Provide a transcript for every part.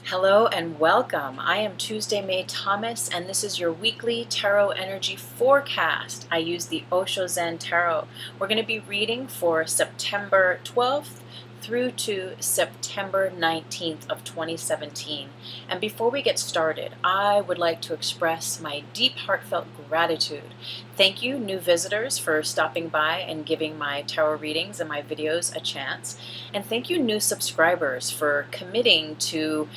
Hello and welcome. I am Tuesday May Thomas, and this is your weekly tarot energy forecast. I use the Osho Zen Tarot. We're going to be reading for September 12th through to September 19th of 2017. And before we get started, I would like to express my deep heartfelt gratitude. Thank you, new visitors, for stopping by and giving my tarot readings and my videos a chance. And thank you, new subscribers, for committing to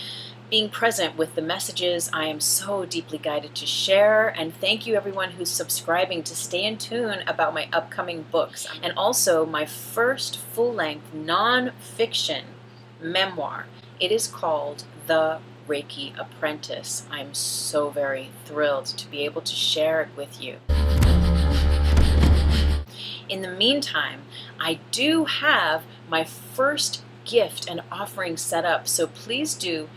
being present with the messages I am so deeply guided to share. And thank you, everyone who's subscribing, to stay in tune about my upcoming books and also my first full-length non-fiction memoir. It is called The Reiki Apprentice. I'm so very thrilled to be able to share it with you. In the meantime, I do have my first gift and offering set up, so please do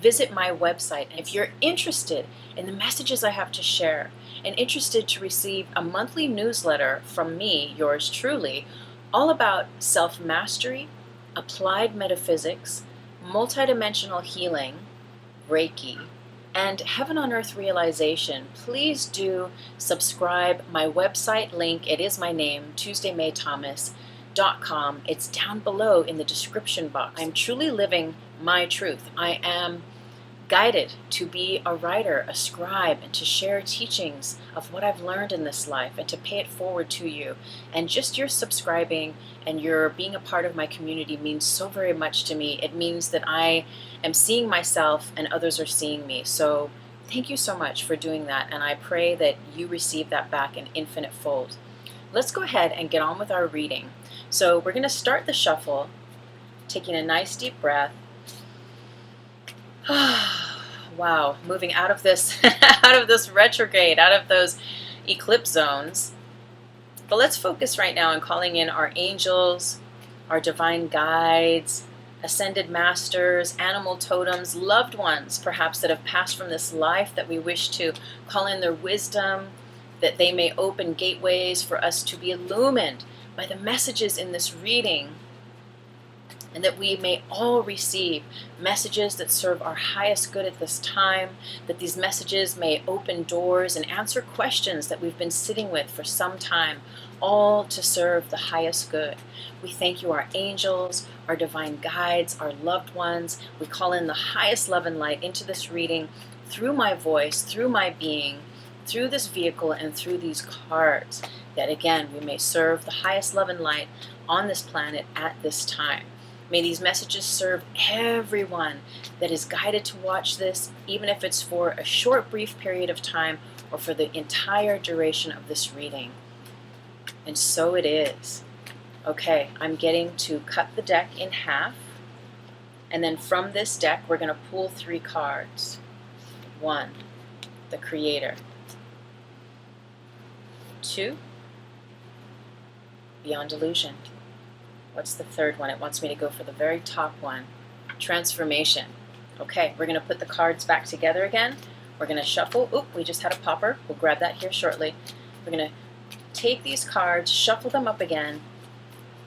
visit my website. If you're interested in the messages I have to share and interested to receive a monthly newsletter from me, yours truly, all about self-mastery, applied metaphysics, multidimensional healing, Reiki, and heaven on earth realization, please do subscribe. My website link, it is my name, tuesdaymaythomas.com. It's down below in the description box. I'm truly living my truth. I am guided to be a writer, a scribe, and to share teachings of what I've learned in this life and to pay it forward to you. And just your subscribing and your being a part of my community means so very much to me. It means that I am seeing myself and others are seeing me. So thank you so much for doing that, and I pray that you receive that back in infinite fold. Let's go ahead and get on with our reading. So we're going to start the shuffle, taking a nice deep breath. Wow, moving out of this out of this retrograde, out of those eclipse zones. But let's focus right now on calling in our angels, our divine guides, ascended masters, animal totems, loved ones perhaps that have passed from this life, that we wish to call in their wisdom, that they may open gateways for us to be illumined by the messages in this reading, and that we may all receive messages that serve our highest good at this time, that these messages may open doors and answer questions that we've been sitting with for some time, all to serve the highest good. We thank you, our angels, our divine guides, our loved ones. We call in the highest love and light into this reading through my voice, through my being, through this vehicle, and through these cards, that again we may serve the highest love and light on this planet at this time. May these messages serve everyone that is guided to watch this, even if it's for a short, brief period of time or for the entire duration of this reading. And so it is. Okay, I'm getting to cut the deck in half, and then from this deck we're going to pull 3 cards. 1, the Creator. 2, Beyond Illusion. What's the third one? It wants me to go for the very top one. Transformation. Okay, we're going to put the cards back together again. We're going to shuffle. Oop, we just had a popper. We'll grab that here shortly. We're going to take these cards, shuffle them up again,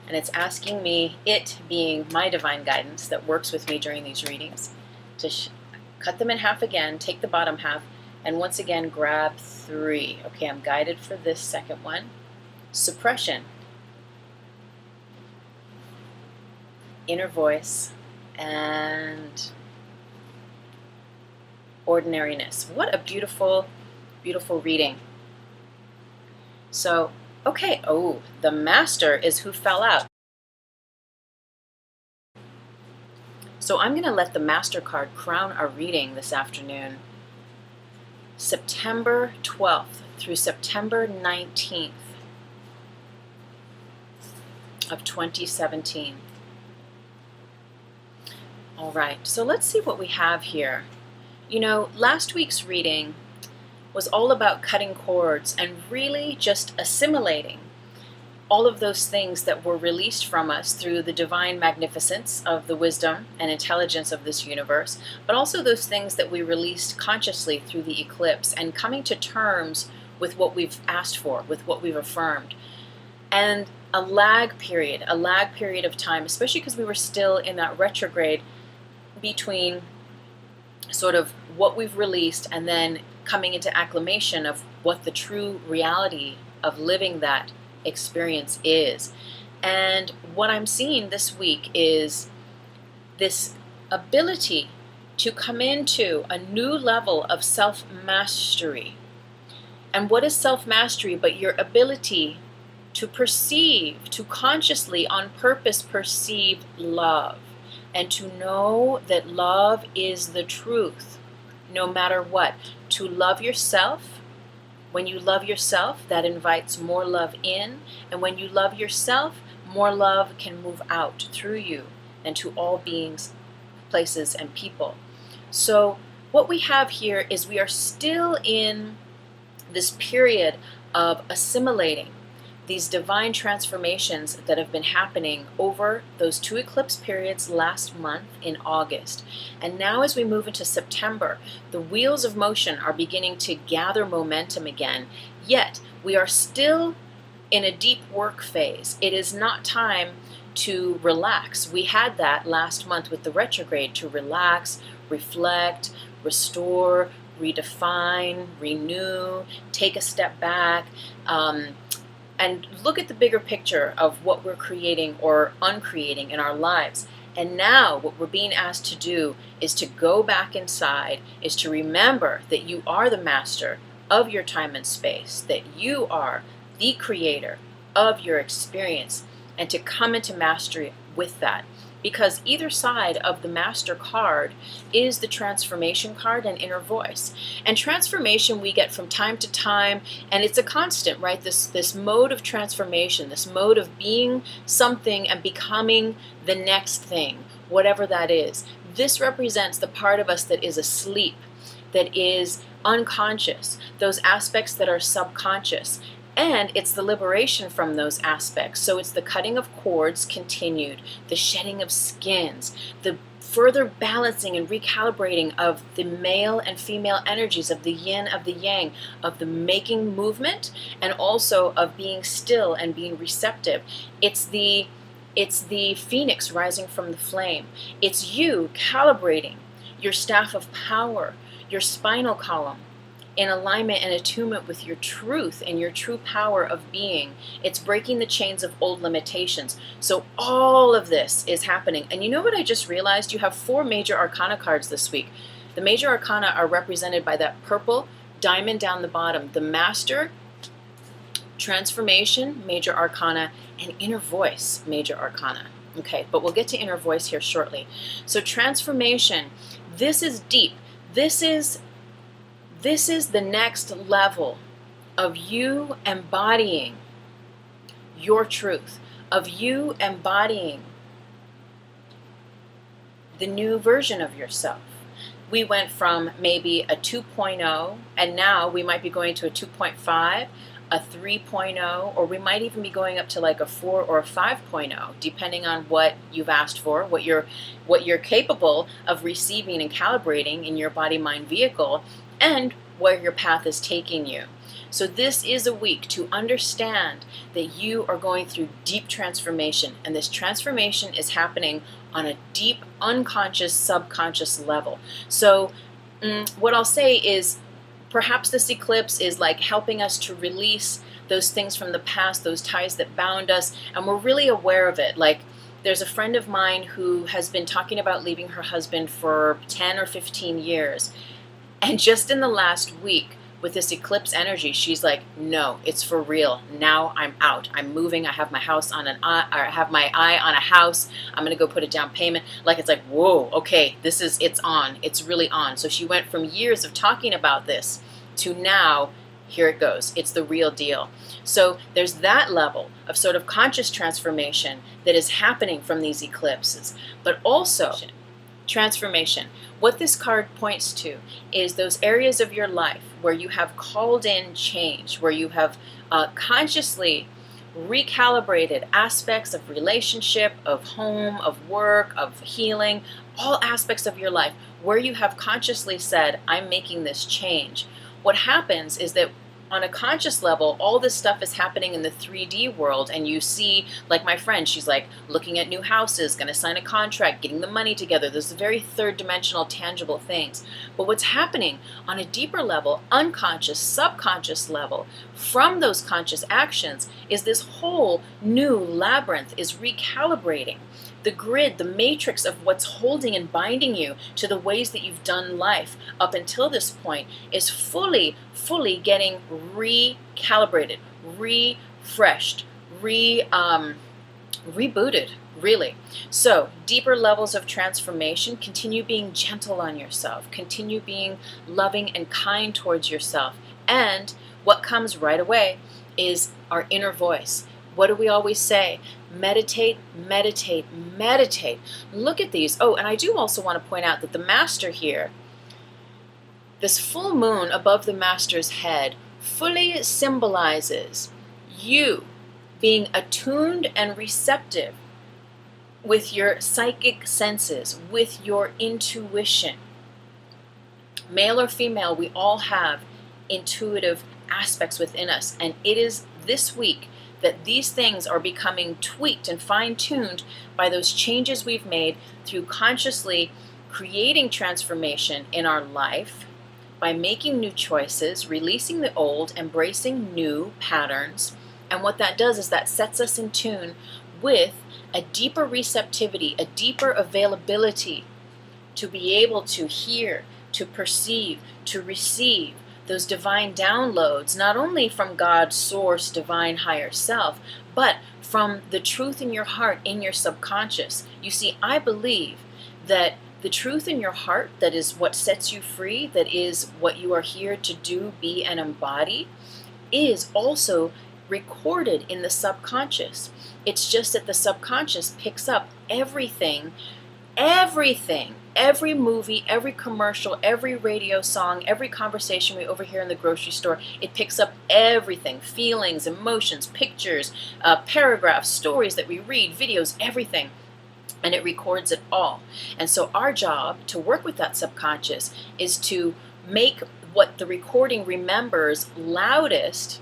and it's asking me, it being my divine guidance that works with me during these readings, to cut them in half again, take the bottom half, and once again grab 3. Okay, I'm guided for this second one. Suppression. Inner voice, and ordinariness. What a beautiful, beautiful reading. So, okay, oh, the Master is who fell out. So I'm going to let the Master card crown our reading this afternoon. September 12th through September 19th of 2017. All right, so let's see what we have here. You know, last week's reading was all about cutting cords and really just assimilating all of those things that were released from us through the divine magnificence of the wisdom and intelligence of this universe, but also those things that we released consciously through the eclipse, and coming to terms with what we've asked for, with what we've affirmed. And a lag period of time, especially because we were still in that retrograde between sort of what we've released, and then coming into acclimation of what the true reality of living that experience is. And what I'm seeing this week is this ability to come into a new level of self-mastery. And what is self-mastery but your ability to perceive, to consciously, on purpose, perceive love, and to know that love is the truth, no matter what. To love yourself. When you love yourself, that invites more love in, and when you love yourself, more love can move out through you and to all beings, places, and people. So what we have here is we are still in this period of assimilating these divine transformations that have been happening over those 2 eclipse periods last month in August. And now as we move into September, the wheels of motion are beginning to gather momentum again, yet we are still in a deep work phase. It is not time to relax. We had that last month with the retrograde, to relax, reflect, restore, redefine, renew, take a step back, and look at the bigger picture of what we're creating or uncreating in our lives. And now what we're being asked to do is to go back inside, is to remember that you are the master of your time and space, that you are the creator of your experience, and to come into mastery with that. Because either side of the master card is the transformation card and inner voice. And transformation we get from time to time, and it's a constant, right? This mode of transformation, this mode of being something and becoming the next thing, whatever that is. This represents the part of us that is asleep, that is unconscious, those aspects that are subconscious. And it's the liberation from those aspects. So it's the cutting of cords continued, the shedding of skins, the further balancing and recalibrating of the male and female energies, of the yin, of the yang, of the making movement, and also of being still and being receptive. It's the phoenix rising from the flame. It's you calibrating your staff of power, your spinal column, in alignment and attunement with your truth and your true power of being. It's breaking the chains of old limitations. So all of this is happening. And you know what I just realized? You have 4 major arcana cards this week. The major arcana are represented by that purple diamond down the bottom. The master, transformation, major arcana, and inner voice, major arcana. Okay, but we'll get to inner voice here shortly. So transformation, this is deep. This is the next level of you embodying your truth, of you embodying the new version of yourself. We went from maybe a 2.0, and now we might be going to a 2.5, a 3.0, or we might even be going up to like a 4 or a 5.0, depending on what you've asked for, what you're capable of receiving and calibrating in your body-mind vehicle, and where your path is taking you. So this is a week to understand that you are going through deep transformation, and this transformation is happening on a deep, unconscious, subconscious level. So what I'll say is, perhaps this eclipse is like helping us to release those things from the past, those ties that bound us, and we're really aware of it. Like, there's a friend of mine who has been talking about leaving her husband for 10 or 15 years. And just in the last week, with this eclipse energy, she's like, no, it's for real. Now I'm out. I'm moving. I have my house on I have my eye on a house. I'm going to go put a down payment. Like, it's like, whoa, okay, it's on. It's really on. So she went from years of talking about this to now, here it goes. It's the real deal. So there's that level of sort of conscious transformation that is happening from these eclipses. But also, transformation. What this card points to is those areas of your life where you have called in change, where you have consciously recalibrated aspects of relationship, of home, of work, of healing, all aspects of your life, where you have consciously said, I'm making this change. What happens is that on a conscious level, all this stuff is happening in the 3D world, and you see, like my friend, she's like looking at new houses, going to sign a contract, getting the money together. There's very third dimensional, tangible things. But what's happening on a deeper level, unconscious, subconscious level, from those conscious actions, is this whole new labyrinth is recalibrating. The grid, the matrix of what's holding and binding you to the ways that you've done life up until this point is fully getting recalibrated, refreshed, rebooted, really. So, deeper levels of transformation. Continue being gentle on yourself. Continue being loving and kind towards yourself. And what comes right away is our inner voice. What do we always say? Meditate, meditate, meditate. Look at these. Oh, and I do also want to point out that the master here, this full moon above the master's head, fully symbolizes you being attuned and receptive with your psychic senses, with your intuition. Male or female, we all have intuitive aspects within us, and it is this week that these things are becoming tweaked and fine-tuned by those changes we've made through consciously creating transformation in our life, by making new choices, releasing the old, embracing new patterns. And what that does is that sets us in tune with a deeper receptivity, a deeper availability to be able to hear, to perceive, to receive those divine downloads, not only from God's source, divine higher self, but from the truth in your heart, in your subconscious. You see, I believe that the truth in your heart, that is what sets you free, that is what you are here to do, be, and embody, is also recorded in the subconscious. It's just that the subconscious picks up everything, every movie, every commercial, every radio song, every conversation we overhear in the grocery store. It picks up everything, feelings, emotions, pictures, paragraphs, stories that we read, videos, everything. And it records it all. And so our job to work with that subconscious is to make what the recording remembers loudest,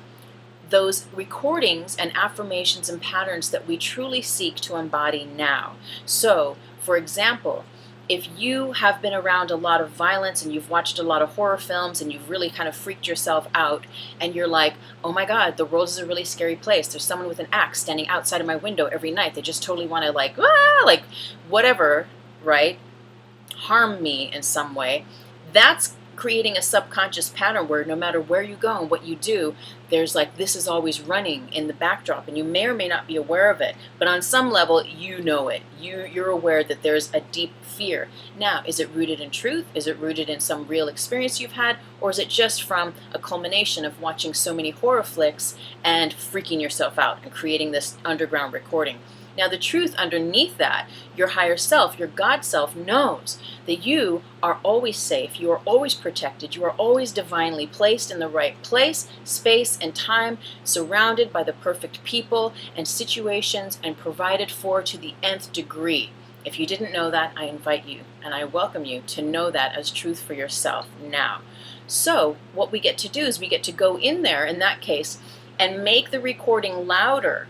those recordings and affirmations and patterns that we truly seek to embody now. So, for example, if you have been around a lot of violence and you've watched a lot of horror films and you've really kind of freaked yourself out and you're like, oh my God, the world is a really scary place. There's someone with an axe standing outside of my window every night. They just totally want to like whatever, right? Harm me in some way. That's creating a subconscious pattern where no matter where you go and what you do, there's like this is always running in the backdrop, and you may or may not be aware of it, but on some level you know it. You're aware that there's a deep fear. Now, is it rooted in truth? Is it rooted in some real experience you've had? Or is it just from a culmination of watching so many horror flicks and freaking yourself out and creating this underground recording? Now, the truth underneath that, your higher self, your God self, knows that you are always safe, you are always protected, you are always divinely placed in the right place, space, and time, surrounded by the perfect people and situations, and provided for to the nth degree. If you didn't know that, I invite you and I welcome you to know that as truth for yourself now. So, what we get to do is we get to go in there, in that case, and make the recording louder.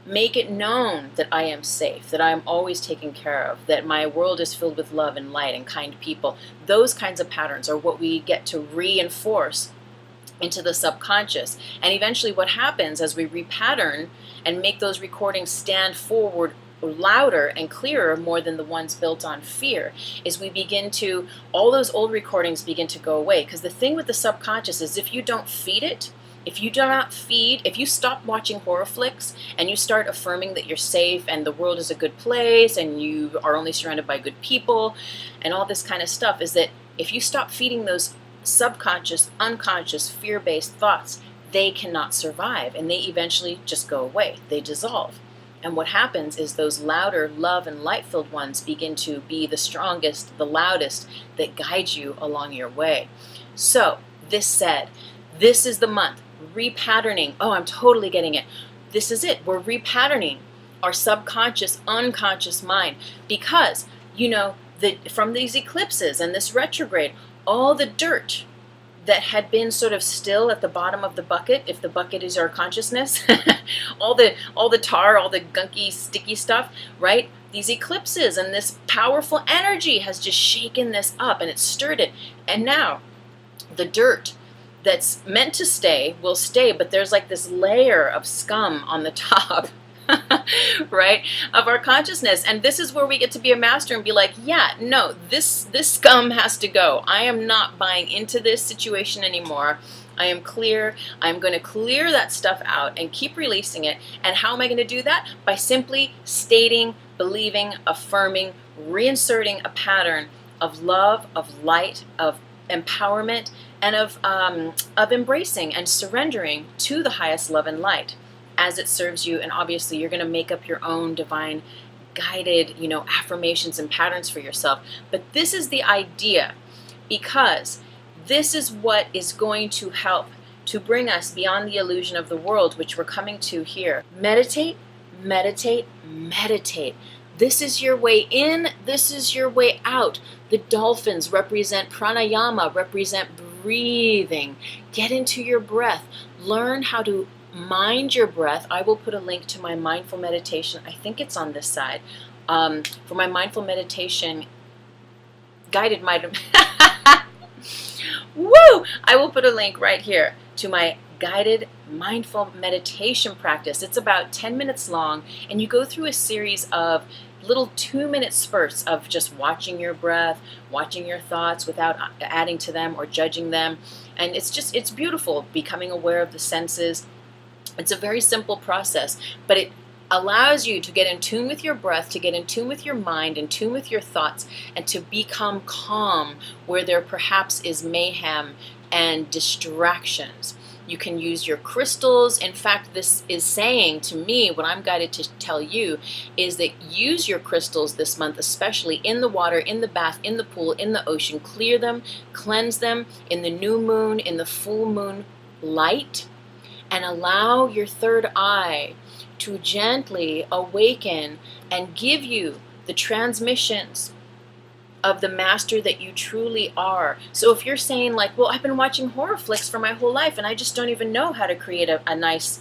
Make it known that I am safe, that I am always taken care of, that my world is filled with love and light and kind people. Those kinds of patterns are what we get to reinforce into the subconscious. And eventually what happens as we repattern and make those recordings stand forward louder and clearer more than the ones built on fear is we begin to, all those old recordings begin to go away. Because the thing with the subconscious is if you don't feed it, if you stop watching horror flicks and you start affirming that you're safe and the world is a good place and you are only surrounded by good people and all this kind of stuff, is that if you stop feeding those subconscious, unconscious, fear-based thoughts, they cannot survive and they eventually just go away. They dissolve. And what happens is those louder, love and light-filled ones begin to be the strongest, the loudest that guide you along your way. So, this said, this is the month. Repatterning. Oh, I'm totally getting it. This is it. We're repatterning our subconscious, unconscious mind because, from these eclipses and this retrograde, all the dirt that had been sort of still at the bottom of the bucket, if the bucket is our consciousness, all the tar, all the gunky, sticky stuff, right? These eclipses and this powerful energy has just shaken this up and it's stirred it. And now the dirt that's meant to stay will stay, but there's like this layer of scum on the top. Right, of our consciousness. And this is where we get to be a master and be like, yeah, no, this scum has to go. I am not buying into this situation anymore. I am clear. I'm going to clear that stuff out and keep releasing it. And how am I going to do that? By simply stating, believing, affirming, reinserting a pattern of love, of light, of empowerment, and of embracing and surrendering to the highest love and light as it serves you. And obviously you're going to make up your own divine guided, affirmations and patterns for yourself. But this is the idea, because this is what is going to help to bring us beyond the illusion of the world, which we're coming to here. Meditate, meditate, meditate. This is your way in, this is your way out. The dolphins represent pranayama, represent breathing. Get into your breath. Learn how to mind your breath. I will put a link to my mindful meditation. I think it's on this side. For my mindful meditation, guided Woo! I will put a link right here to my guided mindful meditation practice. It's about 10 minutes long, and you go through a series of little 2-minute spurts of just watching your breath, watching your thoughts without adding to them or judging them. And it's beautiful, becoming aware of the senses. It's a very simple process, but it allows you to get in tune with your breath, to get in tune with your mind, in tune with your thoughts, and to become calm where there perhaps is mayhem and distractions. You can use your crystals. In fact, this is saying to me, what I'm guided to tell you is that use your crystals this month, especially in the water, in the bath, in the pool, in the ocean. Clear them, cleanse them in the new moon, in the full moon light, and allow your third eye to gently awaken and give you the transmissions of the master that you truly are. So if you're saying like, well, I've been watching horror flicks for my whole life and I just don't even know how to create a nice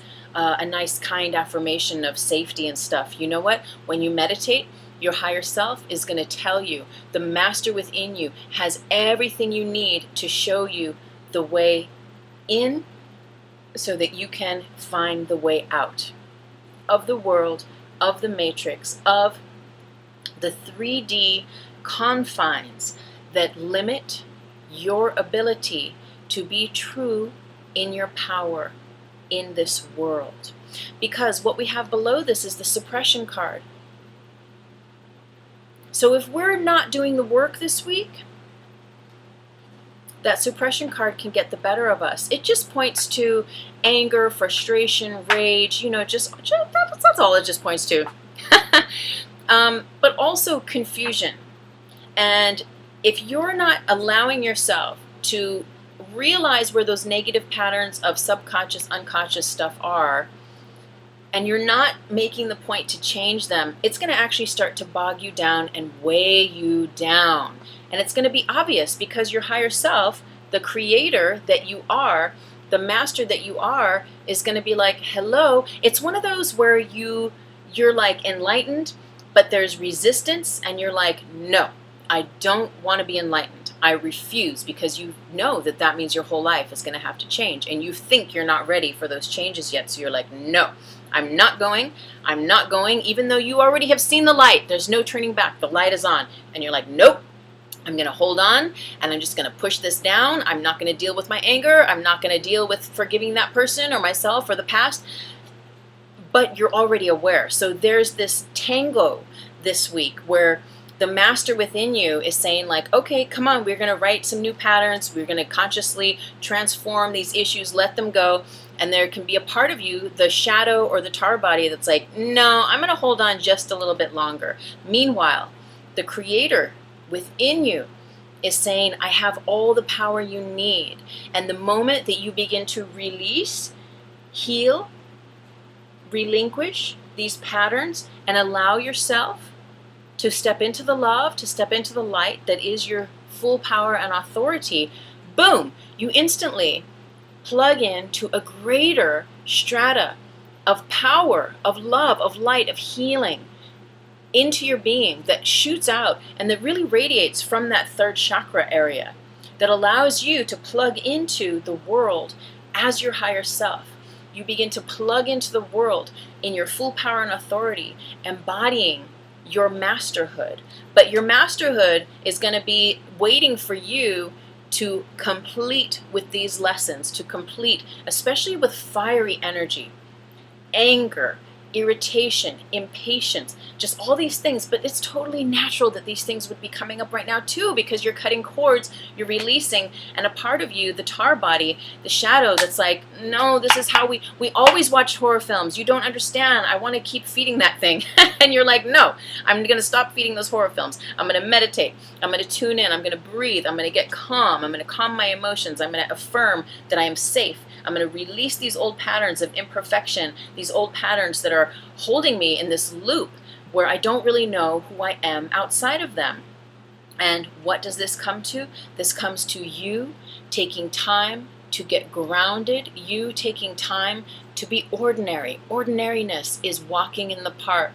kind affirmation of safety and stuff. You know what? When you meditate, your higher self is going to tell you, the master within you has everything you need to show you the way in so that you can find the way out of the world, of the matrix, of the 3D confines that limit your ability to be true in your power in this world. Because what we have below this is the suppression card. So if we're not doing the work this week, that suppression card can get the better of us. It just points to anger, frustration, rage, that's all it just points to. But also confusion. And if you're not allowing yourself to realize where those negative patterns of subconscious, unconscious stuff are, and you're not making the point to change them, it's going to actually start to bog you down and weigh you down. And it's going to be obvious because your higher self, the creator that you are, the master that you are, is going to be like, hello. It's one of those where you're like enlightened, but there's resistance and you're like, no, I don't want to be enlightened. I refuse, because you know that means your whole life is going to have to change. And you think you're not ready for those changes yet. So you're like, no, I'm not going, even though you already have seen the light. There's no turning back. The light is on. And you're like, nope, I'm going to hold on and I'm just going to push this down. I'm not going to deal with my anger. I'm not going to deal with forgiving that person or myself or the past. But you're already aware. So there's this tango this week where the master within you is saying like, okay, come on, we're going to write some new patterns. We're going to consciously transform these issues, let them go. And there can be a part of you, the shadow or the tar body, that's like, no, I'm going to hold on just a little bit longer. Meanwhile, the creator within you is saying, I have all the power you need. And the moment that you begin to release, heal, relinquish these patterns and allow yourself to step into the love, to step into the light that is your full power and authority, boom, you instantly plug into a greater strata of power, of love, of light, of healing into your being that shoots out and that really radiates from that third chakra area, that allows you to plug into the world as your higher self. You begin to plug into the world in your full power and authority, embodying your masterhood. But your masterhood is going to be waiting for you to complete with these lessons, to complete, especially with fiery energy, anger, irritation, impatience, just all these things. But it's totally natural that these things would be coming up right now too, because you're cutting cords, you're releasing, and a part of you, the tar body, the shadow that's like, no, this is how we always watch horror films. You don't understand. I want to keep feeding that thing. And you're like, no, I'm going to stop feeding those horror films. I'm going to meditate. I'm going to tune in. I'm going to breathe. I'm going to get calm. I'm going to calm my emotions. I'm going to affirm that I am safe. I'm going to release these old patterns of imperfection, these old patterns that are holding me in this loop where I don't really know who I am outside of them. And what does this come to? This comes to you taking time to get grounded, you taking time to be ordinary. Ordinariness is walking in the park.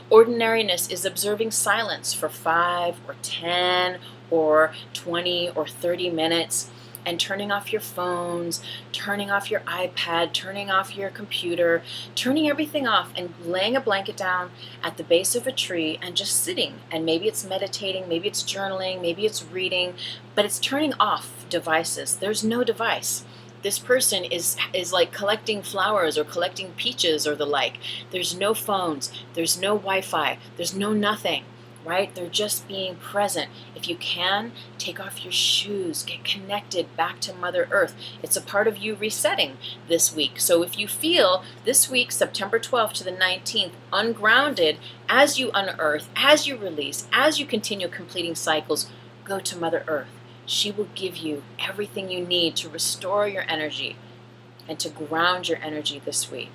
Ordinariness is observing silence for 5 or 10 or 20 or 30 minutes. And turning off your phones, turning off your iPad, turning off your computer, turning everything off and laying a blanket down at the base of a tree and just sitting. And maybe it's meditating, maybe it's journaling, maybe it's reading, but it's turning off devices. There's no device. This person is like collecting flowers or collecting peaches or the like. There's no phones, there's no Wi-Fi, there's no nothing. Right? They're just being present. If you can, take off your shoes, get connected back to Mother Earth. It's a part of you resetting this week. So if you feel this week, September 12th to the 19th, ungrounded, as you unearth, as you release, as you continue completing cycles, go to Mother Earth. She will give you everything you need to restore your energy and to ground your energy this week.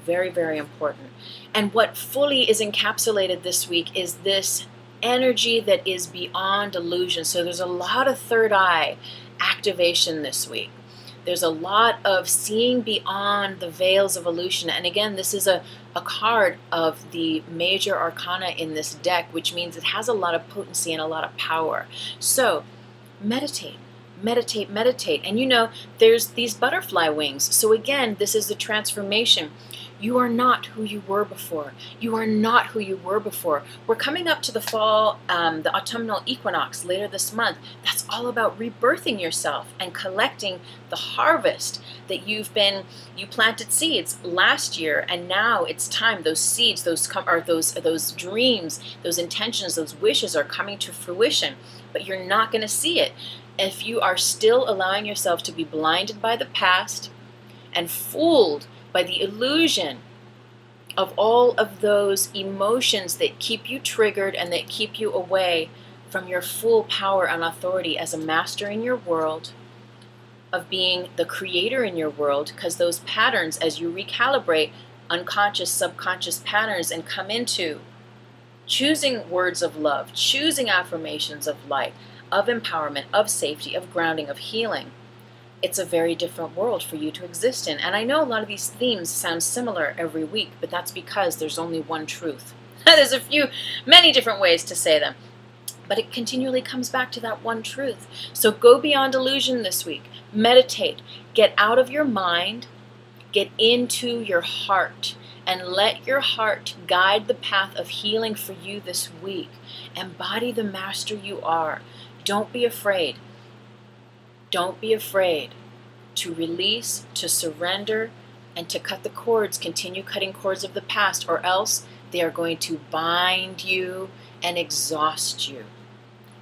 Very, very important. And what fully is encapsulated this week is this energy that is beyond illusion. So there's a lot of third eye activation this week. There's a lot of seeing beyond the veils of illusion. And again, this is a card of the major arcana in this deck, which means it has a lot of potency and a lot of power. So meditate. Meditate, meditate. And you know, there's these butterfly wings. So again, this is the transformation. You are not who you were before. You are not who you were before. We're coming up to the fall, the autumnal equinox later this month. That's all about rebirthing yourself and collecting the harvest that you planted seeds last year, and now it's time. Those seeds, those dreams, those intentions, those wishes are coming to fruition, but you're not going to see it if you are still allowing yourself to be blinded by the past and fooled by the illusion of all of those emotions that keep you triggered and that keep you away from your full power and authority as a master in your world, of being the creator in your world, because those patterns, as you recalibrate unconscious, subconscious patterns and come into choosing words of love, choosing affirmations of light, of empowerment, of safety, of grounding, of healing, it's a very different world for you to exist in. And I know a lot of these themes sound similar every week, but that's because there's only one truth. There's many different ways to say them, but it continually comes back to that one truth. So go beyond illusion this week. Meditate. Get out of your mind. Get into your heart. And let your heart guide the path of healing for you this week. Embody the master you are. Don't be afraid. Don't be afraid to release, to surrender, and to cut the cords. Continue cutting cords of the past, or else they are going to bind you and exhaust you.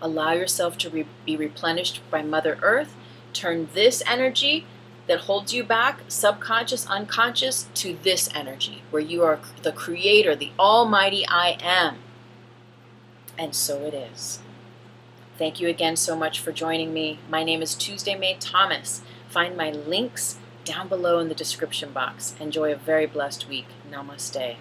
Allow yourself to be replenished by Mother Earth. Turn this energy that holds you back, subconscious, unconscious, to this energy where you are the creator, the almighty I am. And so it is. Thank you again so much for joining me. My name is Tuesday May Thomas. Find my links down below in the description box. Enjoy a very blessed week. Namaste.